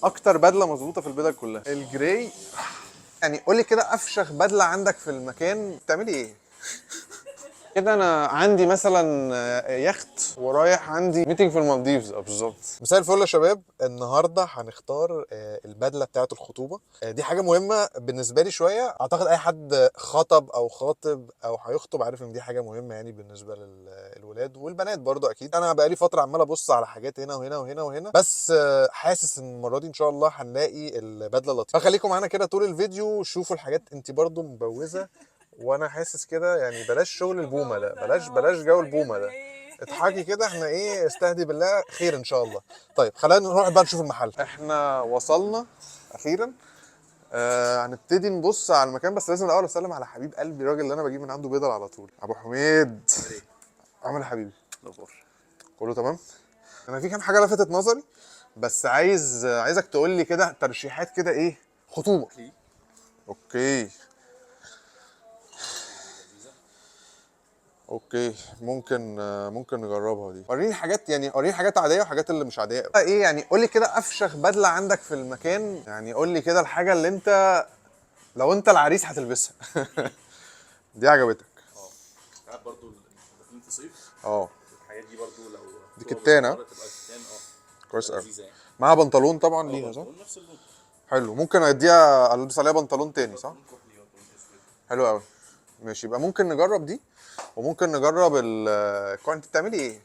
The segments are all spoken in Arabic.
اكتر بدله مظبوطه في البدل كلها الجراي. يعني قولي كده افشخ بدله عندك في المكان بتعملي ايه؟ كده انا عندي مثلا يخت ورايح عندي ميتنج في المالديفز بالظبط. مساء الفل يا شباب، النهارده هنختار البدله بتاعه الخطوبه. دي حاجه مهمه بالنسبه لي شويه، اعتقد اي حد خطب او خاطب او هيخطب عارف ان دي حاجه مهمه يعني بالنسبه للولاد والبنات برضو. اكيد انا بقالي فتره عمال ابص على حاجات هنا وهنا وهنا وهنا، بس حاسس ان المره دي ان شاء الله هنلاقي البدله لطيفه. فخليكم معانا كده طول الفيديو، شوفوا الحاجات. انت برضو مبوزه وانا حاسس كده يعني بلاش شغل البومه ده، بلاش جو البومه ده. اضحكي كده، احنا ايه، استهدي بالله خير ان شاء الله. طيب خلينا نروح بقى نشوف المحل. احنا وصلنا اخيرا. هنبتدي نبص على المكان، بس لازم الاول اسلم على حبيب قلبي، الراجل اللي انا بجيب من عنده بيضل على طول، ابو حميد. عامل يا حبيبي؟ الاخبار كله تمام. انا في كام حاجه لفتت نظري، بس عايزك تقول لي كده ترشيحات كده، ايه خطوبه. اوكي اوكي، ممكن نجربها دي. وريني حاجات، يعني وريني حاجات عاديه وحاجات اللي مش عاديه. ايه يعني، قول لي كده افشخ بدله عندك في المكان، يعني قول لي كده الحاجه اللي انت لو انت العريس هتلبسها. دي عجبتك؟ ساعات برضو داخلين في صيف. اه الحاجات دي برضو لو دي تبقى كتانه. بالنهار تبقى كتان. كويس تبقى قوي. لذيذه يعني. معاها بنطلون طبعا ليها صح؟ بنطلون نفس اللون. حلو، ممكن اديها البس عليها بنطلون تاني صح؟ بنطلون كحلي بنطلون اسود. حلو قوي. ماشي، يبقى ممكن نجرب دي، وممكن نجرب انت بتعملي ايه؟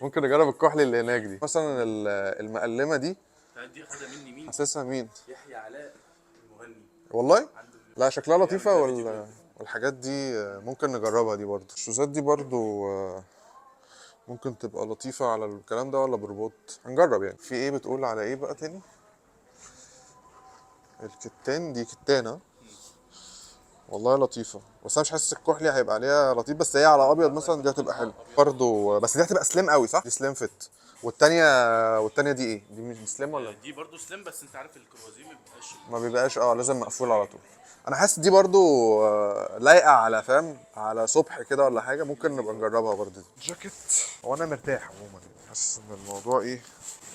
ممكن نجرب الكحلي اللي هناك دي مثلا، المقلمه دي. دي خدها مني مين؟ حاسسها مين؟ يحيى علاء المغني. والله عنده لا شكلها بيعمل لطيفة بقى فيديو كليب. والحاجات دي ممكن نجربها دي برضو. الشوزات دي برضو ممكن تبقى لطيفة على الكلام ده ولا برباط، هنجرب يعني. في ايه بتقول على ايه بقى تاني؟ الكتان دي كتانة والله لطيفة، بس انا مش حاسس الكحلي هيبقى عليها لطيف، بس هي على ابيض مثلا دي هتبقى حلوه برضو. بس دي هتبقى سليم قوي صح؟ دي سليم فيت. والتانية دي ايه؟ دي مش سليم ولا؟ دي برضو سليم، بس انت عارف الكروازيه ما بيبقاش لازم مقفول على طول. انا حاسس دي برضو لايقه على، فاهم، على صبح كده ولا حاجه، ممكن نبقى نجربها برضو دي. جاكيت. هو انا مرتاح عموما، حاسس ان الموضوع ايه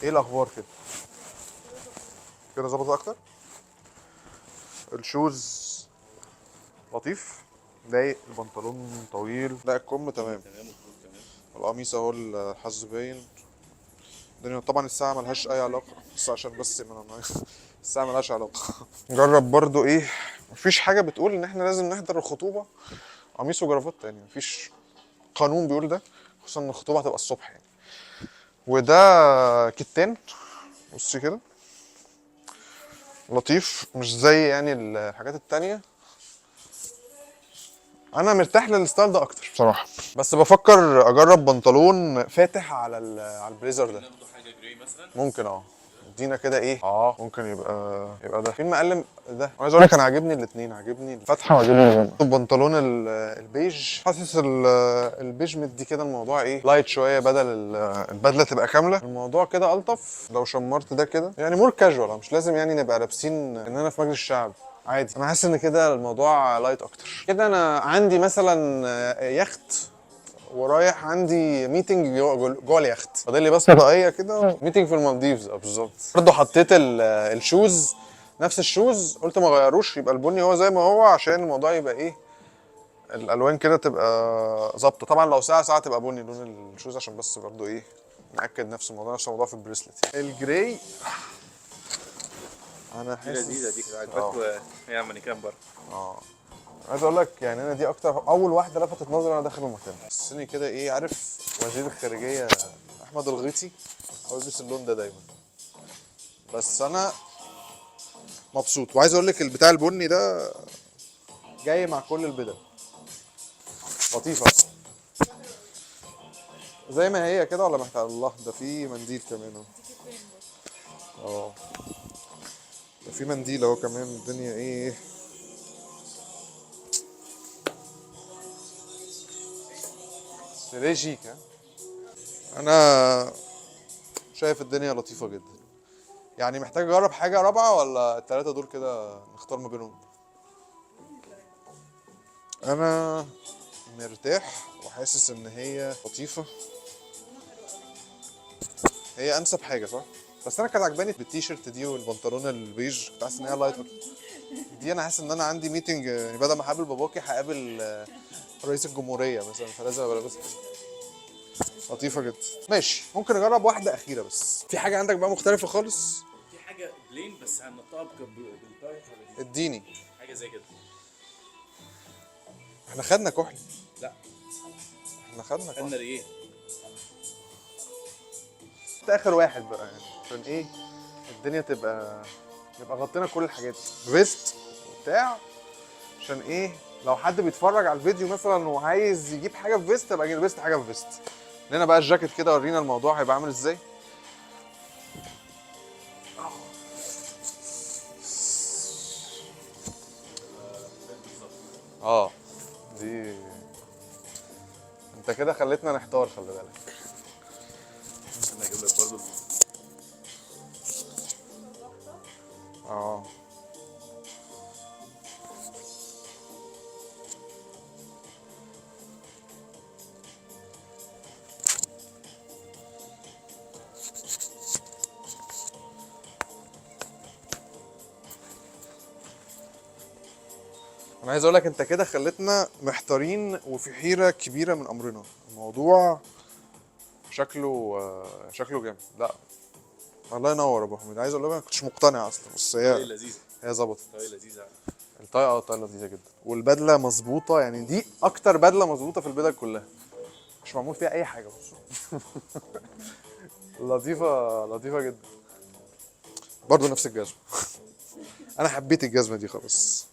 الاخبار كده. كده ظبط اكتر. الشوز لطيف، ضايق، البنطلون طويل، لا الكم تمام. القميص اهو الحظ باين. الدنيا طبعا الساعه ملهاش اي علاقه، بس عشان بس من الساعه ملهاش علاقه. نجرب برضو ايه. مفيش حاجه بتقول ان احنا لازم نحضر الخطوبه قميص وجرافات، يعني مفيش قانون بيقول ده، خصوصا ان الخطوبه هتبقى الصبح يعني. وده كتان، بصي كده لطيف، مش زي يعني الحاجات التانية. انا مرتاح للستايل ده اكتر بصراحه، بس بفكر اجرب بنطلون فاتح على على البليزر ده. ناخده حاجه جراي مثلا. ممكن ادينا كده ايه، ممكن يبقى ده في المقلم ده. عايز اقول لك انا عاجبني الاثنين، عاجبني الفتحه وعاجبني البنطلون البيج. حاسس البيج مدي كده الموضوع ايه، لايت شويه، بدل البدله تبقى كامله، الموضوع كده الطف. لو شمرت ده كده يعني مور كاجوال، مش لازم يعني نبقى لابسين اننا في مجلس الشعب، عادي. انا حاسس ان كده الموضوع لايت اكتر. كده انا عندي مثلا يخت ورايح عندي ميتنج جوه اليخت، فاضل لي بس فضائيه كده، ميتنج في المالديفز بالظبط. برضه حطيت الشوز، نفس الشوز، قلت ما غيروش، يبقى البني هو زي ما هو، عشان الموضوع يبقى ايه، الالوان كده تبقى ظابطه. طبعا لو ساعه تبقى بني لون الشوز، عشان بس برضه ايه، ناكد نفس الموضوع في البريسلت. الجراي انا دي لذيذه، دي حاسس عجباك وهي امريكان برضه. عايز اقول لك يعني انا دي اكتر اول واحده لفتت نظري وانا داخل المكان. حسني كده ايه، عارف وزير الخارجيه احمد الغيطي هو بيلبس اللون ده دايما، بس انا مبسوط. وعايز اقول لك البتاع البني ده جاي مع كل البدل، لطيفه زي ما هي كده ولا محتاج؟ الله، ده في منديل كمان اهو. ده في منديل اهو كمان. الدنيا ايه، شيك ها. انا شايف الدنيا لطيفه جدا. يعني محتاج اجرب حاجه رابعه ولا الثلاثه دول كده نختار ما بينهم؟ انا مرتاح وحاسس ان هي لطيفه، هي انسب حاجه صح. بس انا كانت عجباني بالتيشيرت دي والبنطلون البيج، كنت حاسس ان هي لايت اكتر. دي انا حاسس ان انا عندي ميتنج، يعني بدل ما هقابل باباكي هقابل رئيس الجمهوريه مثلا، فلازم ابقى لابس كده. لطيفه جدا. ماشي، ممكن نجرب واحده اخيره. بس في حاجه عندك بقى مختلفه خالص؟ في حاجه بلين بس هنطقها بالتاي. اديني. حاجه زي كده. احنا خدنا كحلي. لا احنا خدنا خدنا كحلي. ايه؟ ده اخر واحد بقى، يعني عشان ايه الدنيا نبقى غطينا كل الحاجات دي، فيست وبتاع. عشان ايه لو حد بيتفرج على الفيديو مثلا وعايز يجيب حاجه في فيست، ابقى لبست حاجه في فيست. لنا بقى الجاكيت كده، ورينا الموضوع هيبقى عامل ازاي. اه دي انت كده خليتنا نحتار، خلي بالك. انا هجيب لك برضه اه انا عايز اقول لك انت كده خليتنا محتارين وفي حيره كبيره من امرنا. الموضوع شكله جامد. لا الله ينور يا ابو حميد. عايز اقول لك انا ما كنتش مقتنع اصلا، بس طريقه هي لذيذه. ظبطت. طريقه لذيذه. الطاقه لذيذه جدا، والبدله مظبوطه. يعني دي اكتر بدله مظبوطه في البدل كلها، مش معمول فيها اي حاجه. بص لطيفه جدا. برضه نفس الجزمه. انا حبيت الجزمه دي خالص.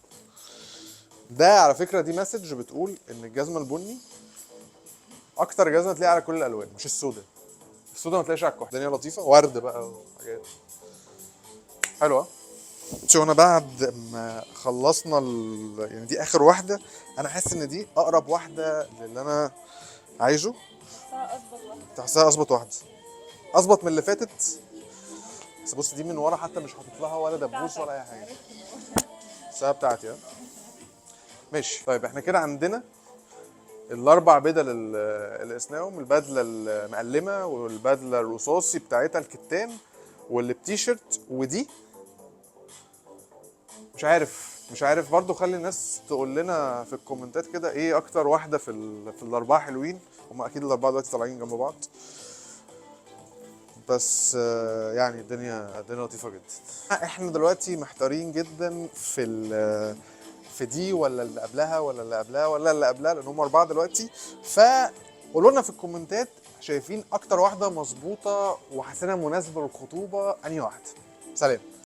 ده على فكره دي مسج بتقول ان الجزمه البني اكتر جزمه تلاقيها على كل الالوان، مش السوداء. السوداء ما تلاقيش على الكحل. الدنيا لطيفه، ورد بقى وحاجات حلوه. شو انا بعد ما خلصنا يعني دي اخر واحده، انا حاسس ان دي اقرب واحده للي انا عايزه. تحسها اظبط واحده، اظبط من اللي فاتت. بس بص دي من ورا حتى مش حاطط لها ولا دبوس ولا اي حاجه. الساعه بتاعتي. ها ماشي. طيب احنا كده عندنا الاربع بدل اللي قسناهم: البدله المقلمه، والبدله الرصاصي بتاعتها الكتان، واللي بتيشيرت، ودي مش عارف برضو. خلي الناس تقول لنا في الكومنتات كده ايه اكتر واحده في الاربعه حلوين. هم اكيد الاربعه دلوقتي طالعين جنب بعض، بس يعني الدنيا لطيفه جدا. احنا دلوقتي محتارين جدا في دي ولا اللي قبلها ولا اللي قبلها ولا اللي قبلها، لان هم اربعه دلوقتي. فقولوا لنا في الكومنتات شايفين اكتر واحده مظبوطه وحاسينها مناسبه للخطوبه انهي واحده. سلام.